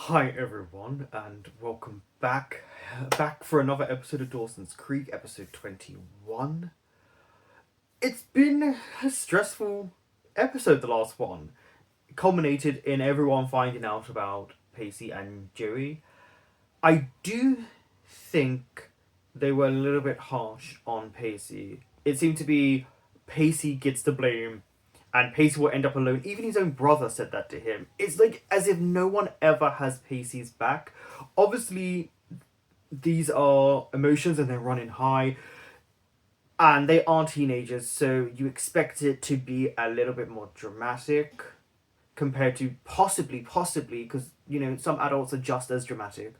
Hi everyone, and welcome back for another episode of Dawson's Creek, episode 21. It's been a stressful episode, the last one. It culminated in everyone finding out about Pacey and Joey. I do think they were a little bit harsh on Pacey. It seemed to be Pacey gets the blame and Pacey will end up alone. Even his own brother said that to him. It's like as if no one ever has Pacey's back. Obviously, these are emotions and they're running high. And they are teenagers, so you expect it to be a little bit more dramatic compared to possibly, because, some adults are just as dramatic.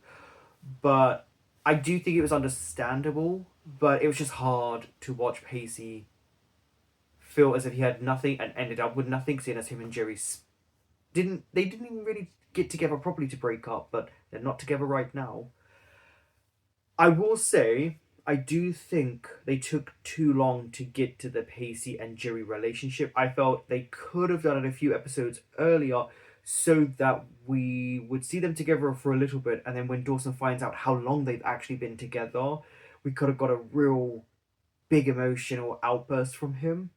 But I do think it was understandable, but it was just hard to watch Pacey feel as if he had nothing and ended up with nothing, seeing as him and Jerry didn't even really get together properly to break up, but they're not together right now. I will say, I do think they took too long to get to the Pacey and Jerry relationship. I felt they could have done it a few episodes earlier so that we would see them together for a little bit, and then when Dawson finds out how long they've actually been together, we could have got a real big emotional outburst from him.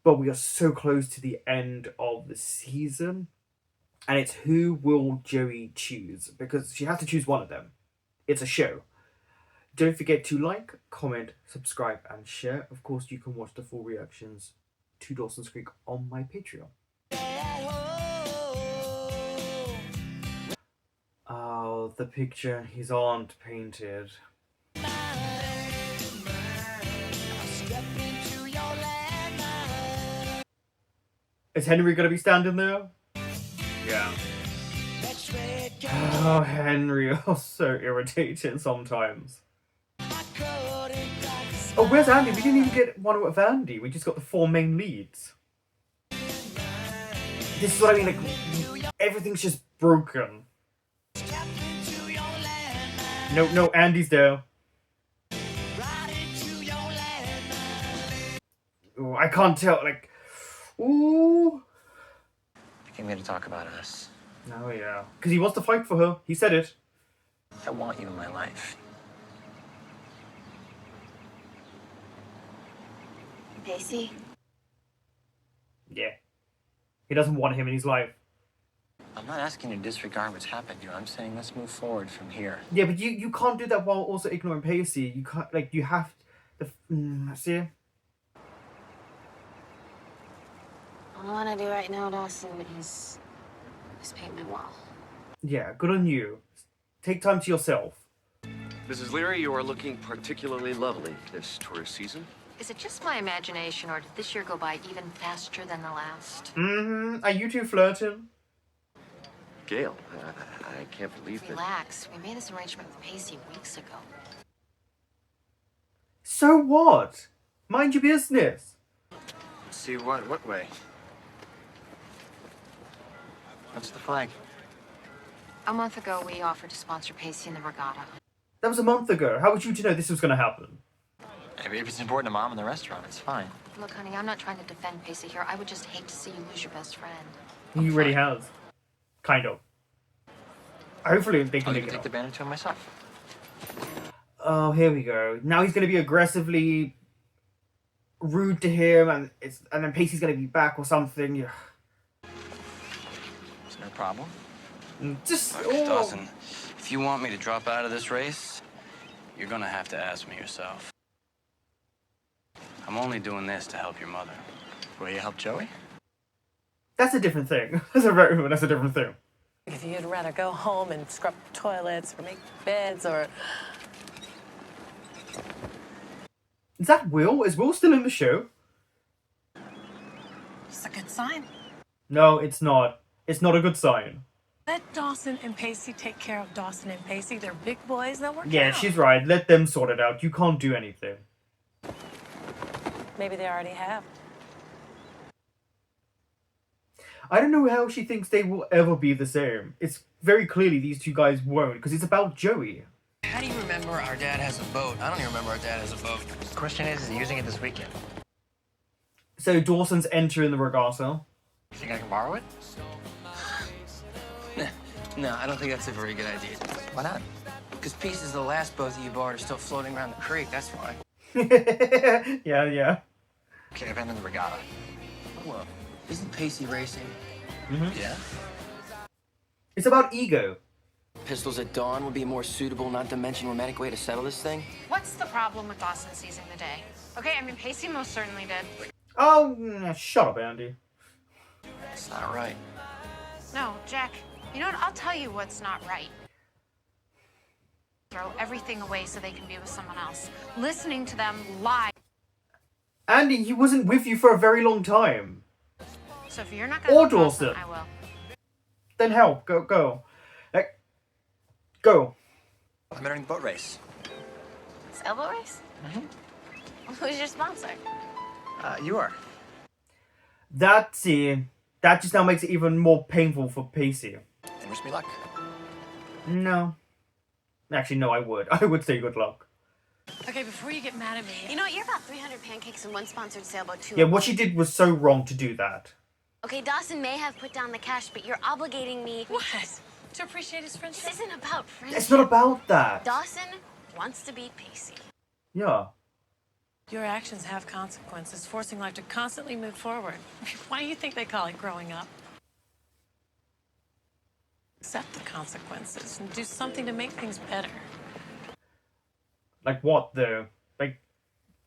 But we are so close to the end of the season, and it's who will Joey choose, because she has to choose one of them. It's a show. Don't forget to like, comment, subscribe, and share. Of course, you can watch the full reactions to Dawson's Creek on my Patreon. Oh, the picture his aunt painted. Is Henry gonna be standing there? Yeah. Oh, Henry, you're so irritating sometimes. Oh, where's Andy? We didn't even get one with Andy. We just got the four main leads. This is what I mean, like, everything's just broken. No, Andy's there. Ooh, I can't tell, like, ooh. You came here to talk about us. Oh, yeah. Because he wants to fight for her. He said it. I want you in my life. Pacey? Yeah. He doesn't want him in his life. I'm not asking you to disregard what's happened here. I'm saying let's move forward from here. Yeah, but you can't do that while also ignoring Pacey. You can't, like, you have to... see? All I want to do right now, Dawson, is paint my wall. Yeah, good on you. Take time to yourself. Mrs. Leary, you are looking particularly lovely this tourist season. Is it just my imagination, or did this year go by even faster than the last? Are you two flirting? Gail, I can't believe that. Relax. We made this arrangement with Pacey weeks ago. So what? Mind your business. See what? What way? What's the flag? A month ago, we offered to sponsor Pacey in the regatta. That was a month ago. How would you know this was going to happen? Maybe if it's important to Mom in the restaurant, it's fine. Look, honey, I'm not trying to defend Pacey here. I would just hate to see you lose your best friend. He really has. Kind of. Hopefully they can I'll make even it take up. the banner to him myself. Oh, here we go. Now he's going to be aggressively rude to him, and then Pacey's going to be back or something. Yeah. It's no problem. Just Look, Dawson, if you want me to drop out of this race, you're gonna have to ask me yourself. I'm only doing this to help your mother. Will you help Joey? That's a different thing. That's a different thing. If you'd rather go home and scrub toilets or make beds or... Is that Will? Is Will still in the show? It's a good sign. No, it's not. It's not a good sign. Let Dawson and Pacey take care of Dawson and Pacey. They're big boys, they'll work Yeah, out. she's right. Let them sort it out. You can't do anything. Maybe they already have. I don't know how she thinks they will ever be the same. It's very clearly these two guys won't, because it's about Joey. How do you remember our dad has a boat? I don't even remember our dad has a boat. The question is he using it this weekend? So Dawson's entering the regatta. You think I can borrow it? No, I don't think that's a very good idea. Why not? Because pieces of the last both of you bought are still floating around the creek, that's why. Yeah. Okay, I've been in the regatta. Well, isn't Pacey racing? Yeah? It's about ego. Pistols at dawn would be a more suitable, not to mention romantic way to settle this thing. What's the problem with Dawson seizing the day? Okay, I mean, Pacey most certainly did. Oh, shut up, Andy. It's not right. No, Jack, you know what? I'll tell you what's not right. Throw everything away so they can be with someone else. Listening to them lie. Andy, he wasn't with you for a very long time. So if you're not gonna Or be Dawson, Dawson. I will. Then hell, go. Go. I'm entering the boat race. Sailboat race? Who's your sponsor? You are. That just now makes it even more painful for Pacey. And wish me luck. No. Actually, no, I would say good luck. Okay, before you get mad at me, You know what? You're about 300 pancakes and one sponsored sailboat, too. Yeah, what she did was so wrong to do that. Okay, Dawson may have put down the cash, but you're obligating me. what? To appreciate his friendship? This isn't about friendship. It's not about that. Dawson wants to beat Pacey. Yeah. Your actions have consequences, forcing life to constantly move forward. Why do you think they call it growing up? Accept the consequences and do something to make things better. Like what, though? Like,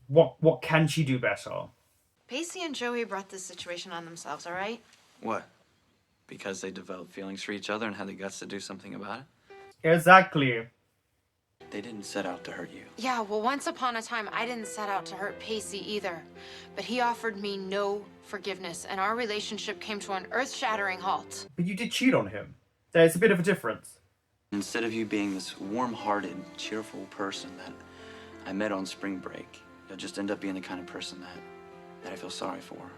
what can she do better? Pacey and Joey brought this situation on themselves, all right? What? Because they developed feelings for each other and had the guts to do something about it? Exactly. They didn't set out to hurt you. Yeah, well, once upon a time, I didn't set out to hurt Pacey either. But he offered me no forgiveness, and our relationship came to an earth-shattering halt. But you did cheat on him. There's a bit of a difference. Instead of you being this warm-hearted, cheerful person that I met on spring break, you'll just end up being the kind of person that I feel sorry for.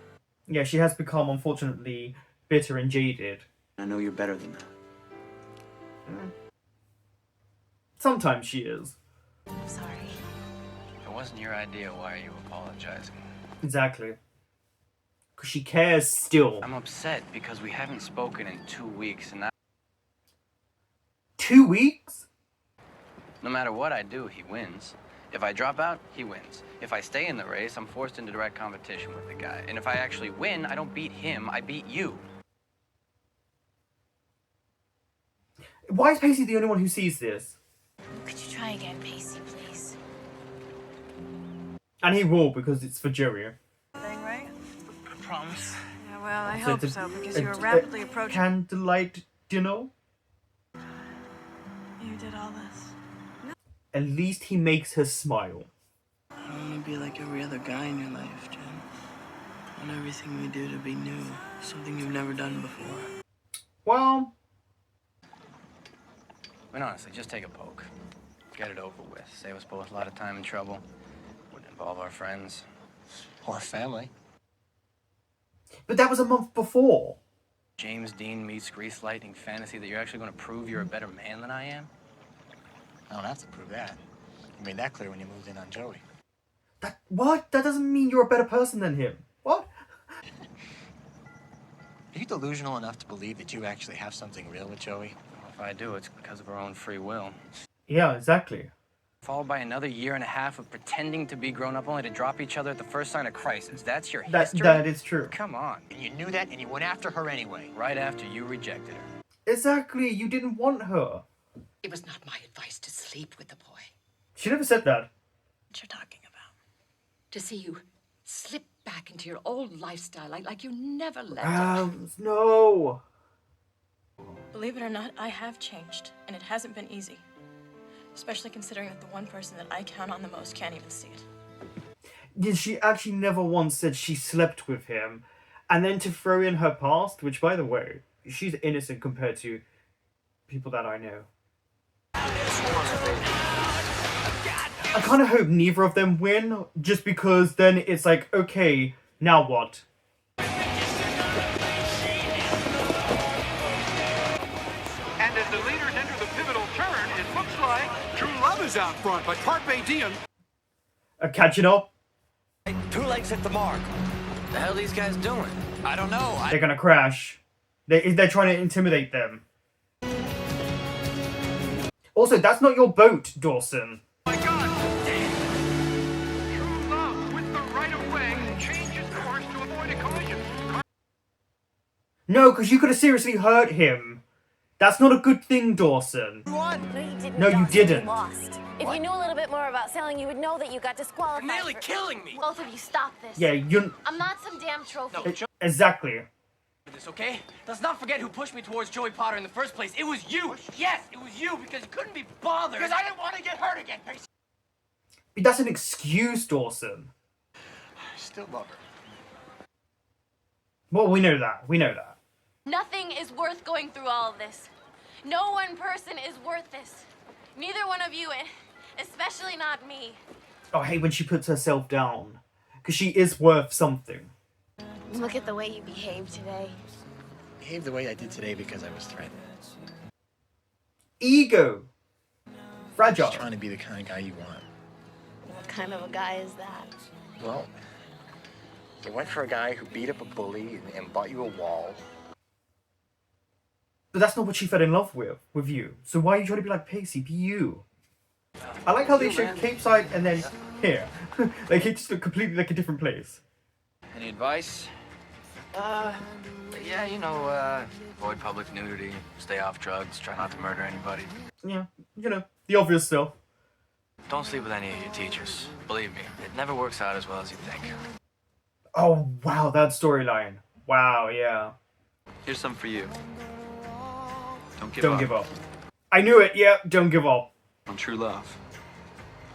Yeah, she has become, unfortunately, bitter and jaded. I know you're better than that. Sometimes she is. I'm sorry. If it wasn't your idea, why are you apologizing? Exactly. Because she cares still. I'm upset because we haven't spoken in 2 weeks, and 2 weeks? no matter what I do, he wins. If I drop out, he wins. If I stay in the race, I'm forced into direct competition with the guy. And if I actually win, I don't beat him, I beat you. Why is Pacey the only one who sees this? Could you try again, Pacey, please? And he will, because it's for Joey. Thing, right? I promise. Yeah, well, I So hope it's so, because a- you were rapidly approaching. Candlelight dinner? You did all this. At least he makes her smile. I want to be like every other guy in your life, Jen. I want everything we do to be new, something you've never done before. Well, I mean, honestly, just take a poke. Get it over with. Save us both a lot of time and trouble. Wouldn't involve our friends. Or family. but that was a month before. James Dean meets Grease Lightning fantasy that you're actually going to prove you're a better man than I am? I don't have to prove that. You made that clear when you moved in on Joey. What? That doesn't mean you're a better person than him. What? Are you delusional enough to believe that you actually have something real with Joey? Well, if I do, it's because of our own free will. Yeah, exactly. Followed by another year and a half of pretending to be grown up only to drop each other at the first sign of crisis. That's your history? That is true. Come on. And you knew that and you went after her anyway. Right after you rejected her. Exactly, you didn't want her. It was not my advice to sleep with the boy. She never said that. What you're talking about? To see you slip back into your old lifestyle like you never left it. No. Believe it or not, I have changed, and it hasn't been easy. Especially considering that the one person that I count on the most can't even see it. Yeah, she actually never once said she slept with him. And then to throw in her past, which, by the way, she's innocent compared to people that I know. I kind of hope neither of them win, just because then it's like, okay, now what? And as the leaders enter the pivotal turn, it looks like True Love is out front, but Carpe Diem. Catching up? 2 legs hit the mark. The hell are these guys doing? I don't know. They're gonna crash. They're trying to intimidate them. Also, that's not your boat, Dawson. My God! True love with the right of way changes course to avoid a collision. No, because you could have seriously hurt him. That's not a good thing, Dawson. No, you didn't. No, you Dawson, didn't. You lost. If you knew a little bit more about sailing, you would know that you got disqualified. You're nearly killing me. Both of you, stop this. Yeah, you're... I'm not some damn trophy. No, Joe. Exactly. This, okay? Let's not forget who pushed me towards Joey Potter in the first place. It was you. Yes, it was you because you couldn't be bothered. Because I didn't want to get hurt again, Pacey. But that's an excuse, Dawson. I still love her. Well, we know that. We know that. Nothing is worth going through all of this. No one person is worth this. Neither one of you, especially not me. Oh, I hate when she puts herself down. Because she is worth something. Look at the way you behaved today. I behaved the way I did today because I was threatened. Ego. Fragile. Just trying to be the kind of guy you want. What kind of a guy is that? Well, you went for a guy who beat up a bully and bought you a wall. But that's not what she fell in love with you. So why are you trying to be like Pacey? Be you. I like how they show Cape Side and then here. Like, it just looked completely like a different place. Any advice? Yeah, you know, avoid public nudity, stay off drugs, try not to murder anybody. Yeah, you know, the obvious stuff. Don't sleep with any of your teachers. Believe me, it never works out as well as you think. Oh, wow, that storyline. Wow, yeah. Here's some for you. Don't Give up. I knew it, yeah, don't give up. On true love.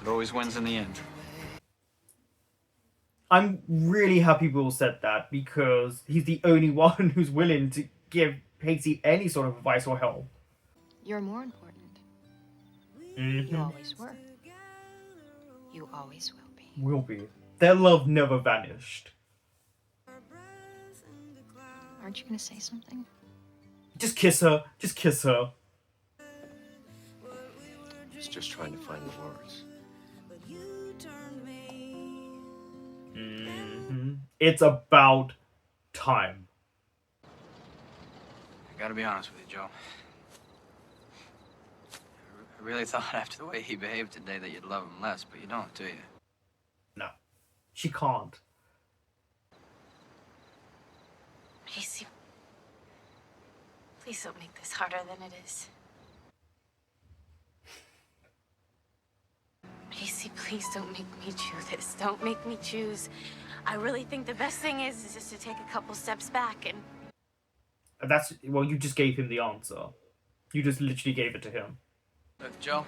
It always wins in the end. I'm really happy Will said that because he's the only one who's willing to give Pacey any sort of advice or help. You're more important. Mm-hmm. You always were. You always will be. Will be. Their love never vanished. Aren't you gonna say something? Just kiss her. Just kiss her. I was just trying to find the words. Mm-hmm. It's about time. I gotta be honest with you, Joe. I really thought after the way he behaved today that you'd love him less, but you don't, do you? No. She can't. Pacey, please don't make this harder than it is. Pacey, please don't make me choose this. Don't make me choose. I really think the best thing is just to take a couple steps back and... That's... Well, you just gave him the answer. You just literally gave it to him. Look, Joe.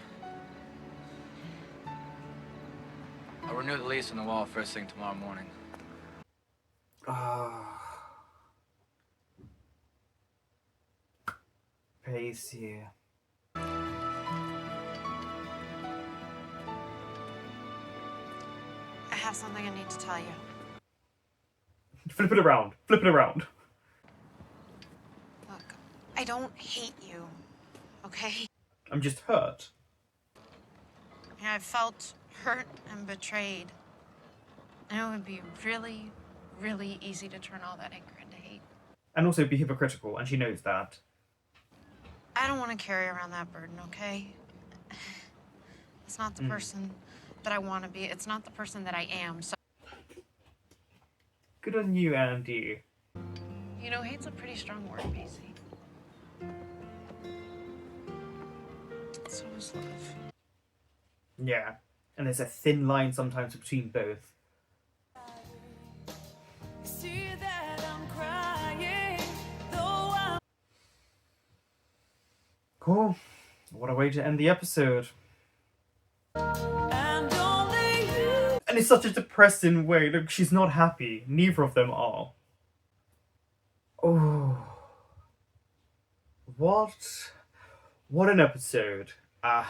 I'll renew the lease on the wall first thing tomorrow morning. Pacey. I have something I need to tell you. Flip it around. Flip it around. Look, I don't hate you, okay? I'm just hurt. Yeah, I felt hurt and betrayed. And it would be really, really easy to turn all that anger into hate. And also be hypocritical, and she knows that. I don't want to carry around that burden, okay? It's not the person that I want to be. It's not the person that I am. So, Good on you, Andy. you know, hate's a pretty strong word, Pacey. So is love. Yeah. And there's a thin line sometimes between both. Cool. What a way to end the episode. And it's such a depressing way. Look, she's not happy. Neither of them are. Oh. What an episode. At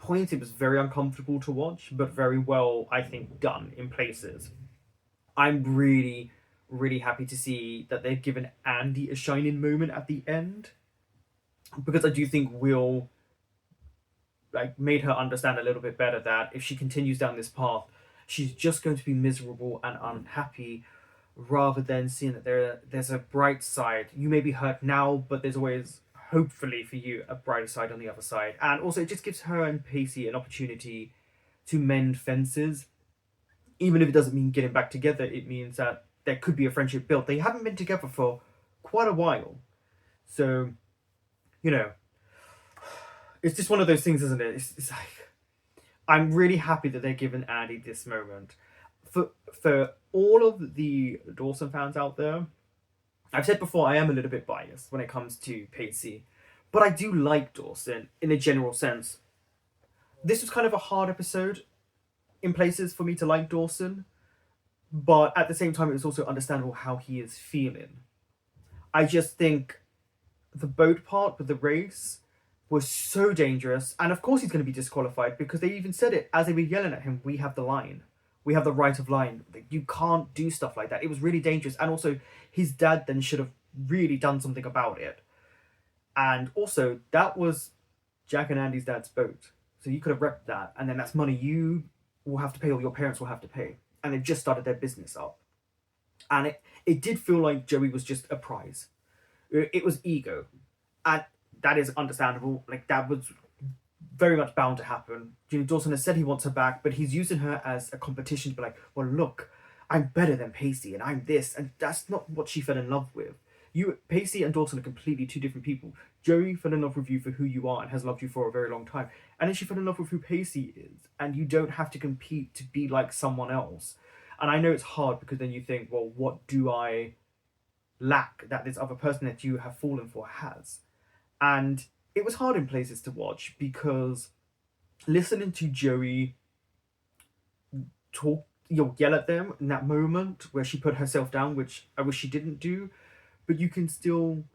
points it was very uncomfortable to watch, but very well, I think, done in places. I'm really, really happy to see that they've given Andy a shining moment at the end. Because I do think Will made her understand a little bit better that if she continues down this path, she's just going to be miserable and unhappy, rather than seeing that there's a bright side. You may be hurt now, but there's always hopefully for you, a brighter side on the other side. And also, it just gives her and Pacey an opportunity to mend fences. Even if it doesn't mean getting back together, it means that there could be a friendship built. They haven't been together for quite a while. So, you know, it's just one of those things, isn't it? It's like, I'm really happy that they're giving Andy this moment. For all of the Dawson fans out there, I've said before, I am a little bit biased when it comes to Pacey, but I do like Dawson in a general sense. This was kind of a hard episode in places for me to like Dawson, but at the same time, it was also understandable how he is feeling. I just think the boat part with the race was so dangerous, and of course he's going to be disqualified because they even said it as they were yelling at him. We have the line. We have the right of line. You can't do stuff like that. It was really dangerous, and also his dad then should have really done something about it. And also, that was Jack and Andy's dad's boat, so you could have wrecked that, and then that's money you will have to pay, or your parents will have to pay, and they've just started their business up. And it did feel like Joey was just a prize. It was ego, and that is understandable. Like, that was very much bound to happen. You know, Dawson has said he wants her back, but he's using her as a competition to be like, well, look, I'm better than Pacey, and I'm this, and that's not what she fell in love with. Pacey and Dawson are completely two different people. Joey fell in love with you for who you are and has loved you for a very long time, and then she fell in love with who Pacey is, and you don't have to compete to be like someone else. And I know it's hard because then you think, well, what do I lack that this other person that you have fallen for has? And it was hard in places to watch because listening to Joey talk, yell at them in that moment where she put herself down, which I wish she didn't do, but you can still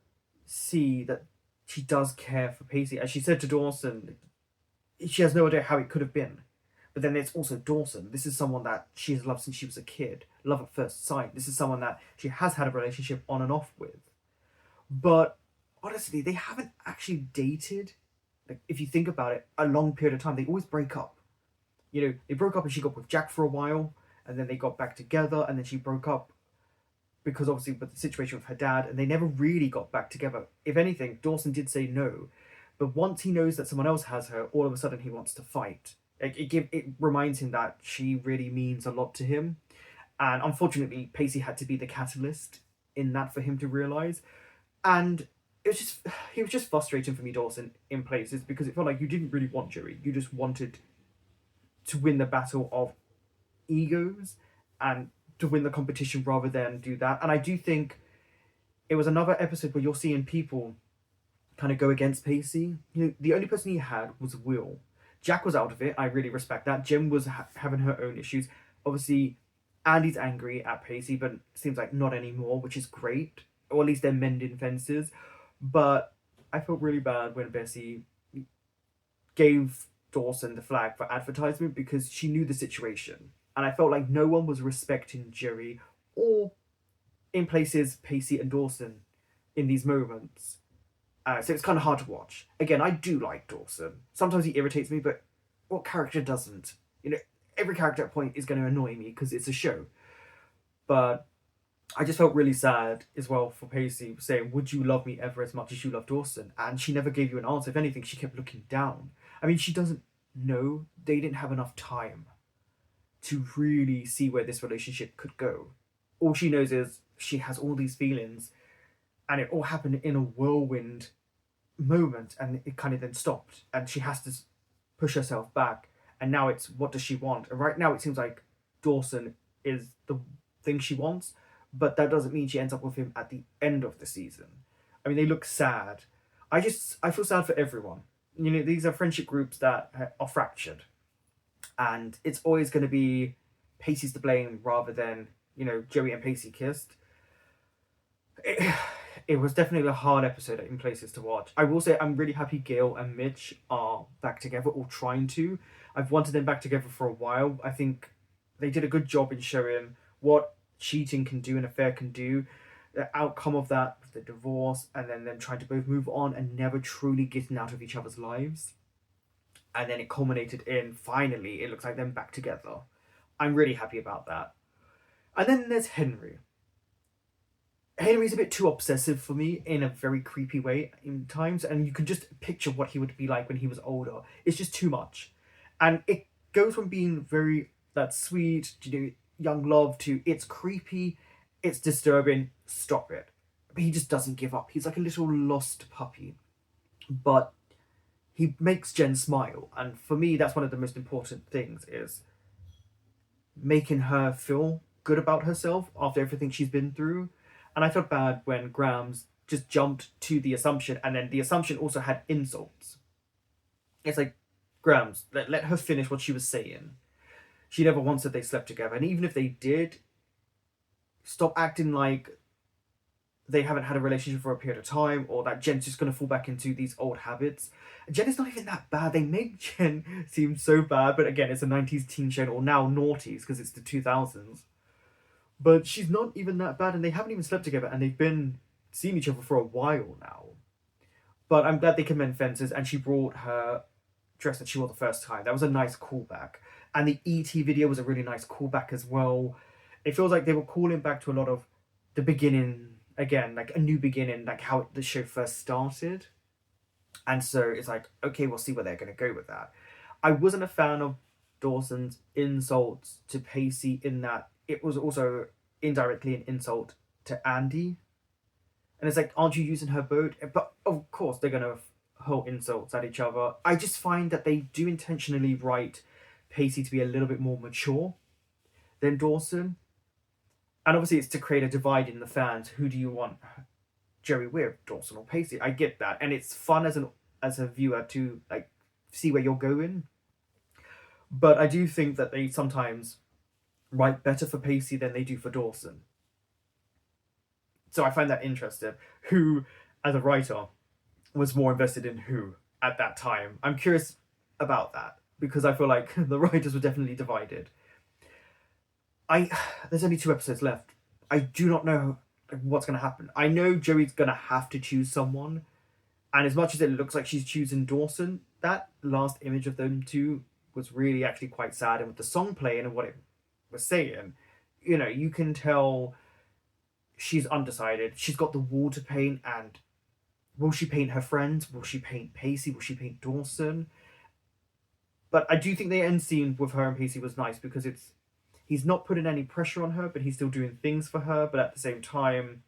see that she does care for Pacey. As she said to Dawson, she has no idea how it could have been. But then it's also Dawson. This is someone that she has loved since she was a kid. Love at first sight. This is someone that she has had a relationship on and off with. But honestly, they haven't actually dated, like, if you think about it, a long period of time. They always break up. You know, they broke up and she got with Jack for a while, and then they got back together, and then she broke up because obviously with the situation with her dad, and they never really got back together. If anything, Dawson did say no, but once he knows that someone else has her, all of a sudden he wants to fight. It reminds him that she really means a lot to him, and unfortunately Pacey had to be the catalyst in that for him to realise. And it was just frustrating for me, Dawson, in places, because it felt like you didn't really want Joey. You just wanted to win the battle of egos and to win the competition rather than do that. And I do think it was another episode where you're seeing people kind of go against Pacey. You know, the only person he had was Will. Jack was out of it. I really respect that. Jem was having her own issues. Obviously, Andy's angry at Pacey, but it seems like not anymore, which is great. Or at least they're mending fences. But I felt really bad when Bessie gave Dawson the flag for advertisement because she knew the situation. And I felt like no one was respecting Joey or, in places, Pacey and Dawson in these moments. So it's kind of hard to watch. Again, I do like Dawson. Sometimes he irritates me, but what character doesn't? You know, every character at a point is going to annoy me because it's a show. But I just felt really sad as well for Pacey saying, would you love me ever as much as you love Dawson? And she never gave you an answer. If anything, she kept looking down. I mean, she doesn't know. They didn't have enough time to really see where this relationship could go. All she knows is she has all these feelings, and it all happened in a whirlwind moment, and it kind of then stopped, and she has to push herself back. And now it's, what does she want? And right now it seems like Dawson is the thing she wants, but that doesn't mean she ends up with him at the end of the season. I mean, they look sad. I feel sad for everyone. You know, these are friendship groups that are fractured, and it's always going to be Pacey's to blame rather than, you know, Joey and Pacey kissed. It was definitely a hard episode in places to watch. I will say I'm really happy Gail and Mitch are back together, or trying to. I've wanted them back together for a while. I think they did a good job in showing what cheating can do and affair can do. The outcome of that, the divorce, and then them trying to both move on and never truly getting out of each other's lives. And then it culminated in, finally, it looks like them back together. I'm really happy about that. And then there's Henry. Henry's a bit too obsessive for me in a very creepy way in times, and you can just picture what he would be like when he was older. It's just too much. And it goes from being very that sweet, young love to it's creepy, it's disturbing, stop it. But he just doesn't give up. He's like a little lost puppy. But he makes Jen smile, and for me that's one of the most important things, is making her feel good about herself after everything she's been through. And I felt bad when Grams just jumped to the assumption, and then the assumption also had insults. It's like, Grams, let her finish what she was saying. She never once said they slept together. And even if they did, stop acting like they haven't had a relationship for a period of time, or that Jen's just going to fall back into these old habits. Jen is not even that bad. They make Jen seem so bad, but again, it's a 90s teen show, or now noughties, because it's the 2000s. But she's not even that bad, and they haven't even slept together, and they've been seeing each other for a while now. But I'm glad they can mend fences, and she brought her dress that she wore the first time. That was a nice callback. And the E.T. video was a really nice callback as well. It feels like they were calling back to a lot of the beginning, again, like a new beginning, like how the show first started. And so it's like, okay, we'll see where they're going to go with that. I wasn't a fan of Dawson's insults to Pacey, in that it was also indirectly an insult to Andy. And it's like, aren't you using her boat? But of course, they're going to hurl insults at each other. I just find that they do intentionally write Pacey to be a little bit more mature than Dawson. And obviously it's to create a divide in the fans. Who do you want? Joey with, Dawson or Pacey? I get that. And it's fun as a viewer to like see where you're going. But I do think that they sometimes write better for Pacey than they do for Dawson. So I find that interesting. Who, as a writer, was more invested in who at that time? I'm curious about that, because I feel like the writers were definitely divided. There's only 2 episodes left. I do not know what's going to happen. I know Joey's going to have to choose someone, and as much as it looks like she's choosing Dawson, that last image of them two was really actually quite sad, and with the song playing and what it was saying, you can tell she's undecided. She's got the wall to paint, and will she paint her friends? Will she paint Pacey? Will she paint Dawson? But I do think the end scene with her and Pacey was nice, because he's not putting any pressure on her, but he's still doing things for her. But at the same time,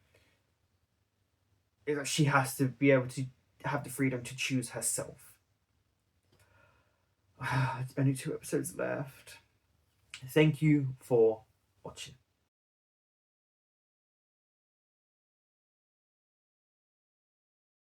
she has to be able to have the freedom to choose herself. Only 2 episodes left. Thank you for watching.